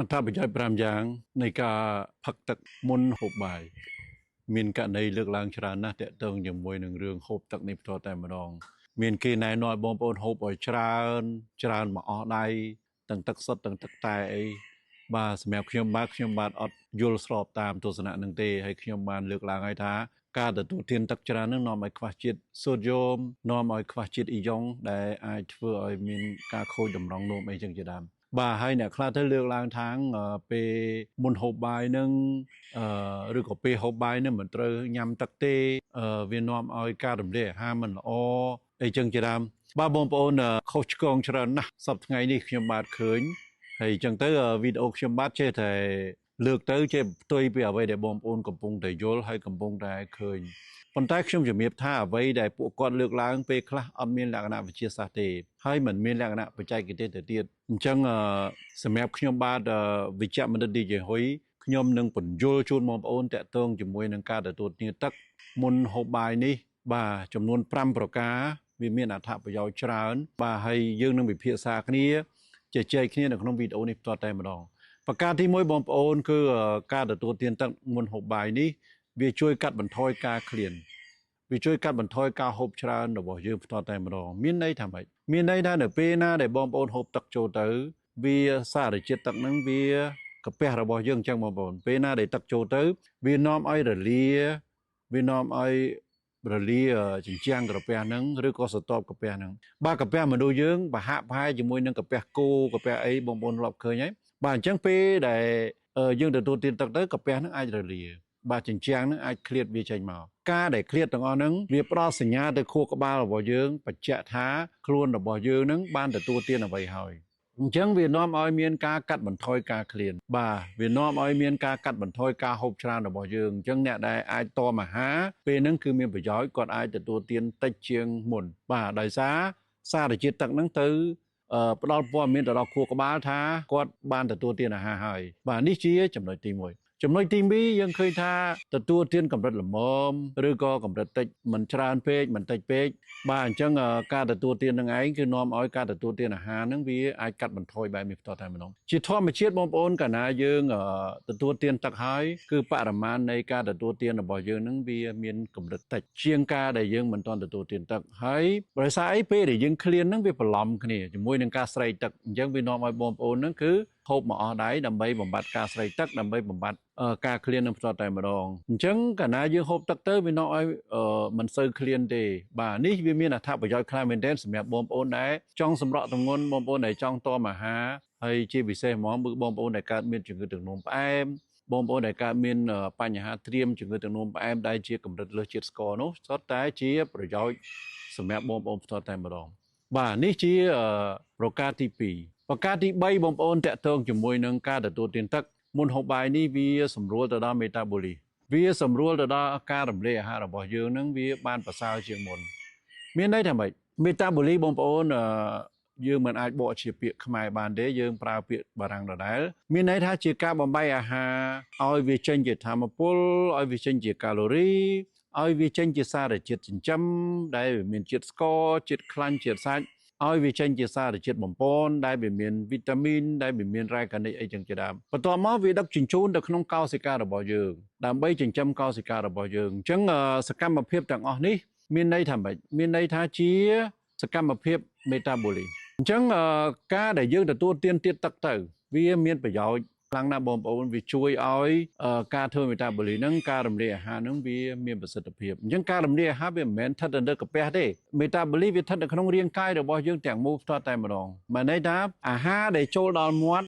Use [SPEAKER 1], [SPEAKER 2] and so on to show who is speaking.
[SPEAKER 1] អត្ថប្រយោជន៍5យ៉ាងនៃការផឹកទឹកមុនហូបបាយមានករណីលើកឡើងច្រើនណាស់ទាក់ទងជាមួយនឹងរឿងហូបទឹកនេះផ្ទាល់តែម្ដងមានគេណែនាំឲ្យបងប្អូនហូបឲ្យច្រើនមកអស់ដៃទាំងទឹកសុទ្ធទាំងទឹកតែអីបាទសម្រាប់ខ្ញុំបាទអត់យល់ស្របតាមទស្សនៈនឹងទេហើយខ្ញុំបានលើកឡើងឲ្យថាការទទួលទានទឹកច្រើននឹងនាំឲ្យខ្វះជាតិសូដ្យូមនាំឲ្យខ្វះជាតិអ៊ីយ៉ុងដែលអាចធ្វើឲ្យមានការខូចតម្រងនោមអីចឹងជាដើមបាទហើយអ្នកខ្លះទៅលើកឡើងថាពេលមុនហូបបាយនឹងឬក៏ពេលហូបបាយនឹងមិនត្រូវញ៉ាំទឹកទេវានាំឲ្យការរំលាយអាហារមិនល្អអីចឹងជាដើមបាទបងប្អូនខុសឆ្គងច្រើនណាស់សប្តាហ៍ថ្ងៃនេះខ្ញុំបាទឃើញហើយចឹងទៅវីដេអូខ្ញុំបាទចេះតែលើកទៅចេះផ្ទុយពីអ្វីដែលបងប្អូនកំពុងតែយល់ហើយកំពុងតែឃើញប៉ុន្តែខ្ញុំជំរាបថាអ្វីដែលពួកគាត់លើកឡើងពេលខ្លះអត់មានលក្ខណៈវិទ្យាសាស្ត្រទេហើយមិនមានលក្ខណៈបច្ចេកទេសទៅទៀតអញ្ចឹងសម្រាប់ខ្ញុំបាទវិជ្ជបណ្ឌិត DJ ហ៊ុយខ្ញុំនឹងបញ្យល់ជូនបងប្អូនតាក់ទងជាមួយនឹងការទទួលទានទឹកមុនហូបបាយនេះបាទចំនួន5ប្រការវាមានអត្ថប្រយោជន៍ច្រើនបាទហើយយើងនឹងពិភាក្សាគ្នាជជែកគ្នានៅក្នុងវីដេអូនេះផ្ទាល់តែម្ដងប្រការទី1បងប្អូនគឺការទទួលទានទឹកមុនហូបបាយនេះវាជួយកាត់បន្ថយការឃ្លានវាជួយកាត់បន្ថយការហូបច្រើនរបស់យើងផ្ទាល់តែម្ដងមានន័យថាម៉េចមានន័យថានៅពេលណាដែលបងប្អូនហូបទឹកចូលទៅវាសារជាតិទឹកហ្នឹងវាកាពះរបស់យើងអញ្ចឹងបងប្អូនពេលណាដែលទឹកចូលទៅវានាំឲ្យរលាជញ្ជាំងកាពះហ្នឹងឬក៏ស្រទាប់កាពះហ្នឹងបាទកាពះមនុស្សយើងប្រហាក់ប្រហែលជាមួយនឹងកាពះគោកាពះអីបងប្អូនធ្លាប់ឃើញហើយបាទអញ្ចឹងពេលដែលយើងទទួលទានទឹកទៅកាពះហ្នឹងអាចរលាបាទជញ្ជាំងហ្នឹងអាចឃ្លាតវាចេញមកការដែលឃ្លាតទាំងអស់ហ្នឹងវាផ្ដល់សញ្ញាទៅខួរក្បាលរបស់យើងបញ្ជាក់ថាខ្លួនរបស់យើងហ្នឹងបានទទួលទានអ្វីហើយអញ្ចឹងវានាំឲ្យមានការកាត់បន្ថយការឃ្លានបាទវានាំឲ្យមានការកាត់បន្ថយការហូបច្រើនរបស់យើងអញ្ចឹងអ្នកដែលអាចតមអាហារពេលហ្នឹងគឺមានប្រយោជន៍គាត់អាចទទួលទានតិចជាងមុនបាទដោយសារសារជាតិទឹកហ្នឹងទៅផ្ដល់ព័ត៌មានទៅដល់ខួរក្បាលថាគាត់បានទទួលទានអាហារហើយបាទនេះជាចំណុចទី1ចំណុចទី2យើងឃើញថាទទួលទានកម្រិតល្មមឬក៏កម្រិតតិចមិនច្រើនពេកមិនតិចពេកបាទអញ្ចឹងការទទួលទាននឹងឯងគឺនាំឲ្យការទទួលទានអាហារហ្នឹងវាអាចកាត់បន្ថយបែបនេះផ្ទាល់តែម្ដងជាធម្មជាតិបងប្អូនកាលណាយើងទទួលទានទឹកហើយគឺបរិមាណនៃការទទួលទានរបស់យើងហ្នឹងវាមានកម្រិតតិចជាងការដែលយើងមិនទាន់ទទួលទានទឹកហើយដោយសារអីពេលដែលយើងឃ្លានហ្នឹងវាបន្លំគ្នាជាមួយនឹងការស្រេកទឹកអញ្ចឹងវានាំឲ្យបងប្អូនហ្នឹងគឺហូបមកអស់ដៃដើម្បីបំបត្តិការស្រេកទឹកដើម្បីបំបត្តិការឃ្លាននឹងផ្ទាល់តែម្ដងអញ្ចឹងកាលណាយើងហូបទឹកទៅវានាំឲ្យមិនសូវឃ្លានទេបាទនេះវាមានអត្ថប្រយោជន៍ខ្លាំងមែនទែនសម្រាប់បងប្អូនដែលចង់សម្រក់ទម្ងន់បងប្អូនដែលចង់តមអាហារហើយជាពិសេសហ្មងបងប្អូនដែលកើតមានជំងឺទឹកនោមផ្អែមបងប្អូនដែលកើតមានបញ្ហាត្រៀមជំងឺទឹកនោមផ្អែមដែលជាកម្រិតលើសជាតិស្ករនោះសុទ្ធតែជាប្រយោជន៍សម្រាប់បងប្អូនផ្ទាល់តែម្ដងបាទនេះជាប្រការទី2ប្រការទី3បងប្អូនតាក់ទងជាមួយនឹងការទទួលទានទឹកមុនហូបបាយនេះវាសម្រួលទៅដល់មេតាបូលីសវាសម្រួលទៅដល់ការរំលាយអាហាររបស់យើងនឹងវាបានប្រសើរជាងមុនមានន័យថាម៉េចមេតាបូលីសបងប្អូនយើងមិនអាចបកជាពាក្យខ្មែរបានទេយើងប្រើពាក្យបារាំងដដែលមានន័យថាជាការបំបែកអាហារឲ្យវាចេញជាថាមពលឲ្យវាចេញជាកាឡូរីឲ្យវាចេញជាសារជាតិចិញ្ចឹមដែលមានជាតិស្ករជាតិខ្លាញ់ជាតិសាច់ឲ្យវាចេញជាសារជាតិបំពន់ដែលវាមានវីតាមីនដែលវាមានរ៉ែកានិកអីចឹងជាដើមបន្ទាប់មកវាដឹកជញ្ជូនទៅក្នុងកោសិការបស់យើងដើម្បីចិញ្ចឹមកោសិការបស់យើងអញ្ចឹងសកម្មភាពទាំងអស់នេះមានន័យថាម៉េចមានន័យថាជាសកម្មភាពមេតាបូលីកអញ្ចឹងការដែលយើងទទួលទានទឹកទៅវាមានប្រយោជន៍ខ្លាំងណាស់បងប្អូនវាជួយឲ្យការធ្វើមេតាបូលីហ្នឹងការរំលាយអាហារហ្នឹងវាមានប្រសិទ្ធភាពអញ្ចឹងការរំលាយអាហារវាមិនមែនស្ថិតនៅលើកាពះទេមេតាបូលីវាស្ថិតនៅក្នុងរាងកាយរបស់យើងទាំងមូលផ្ទាល់តែម្ដងបានន័យថាអាហារដែលចូលដល់មាត់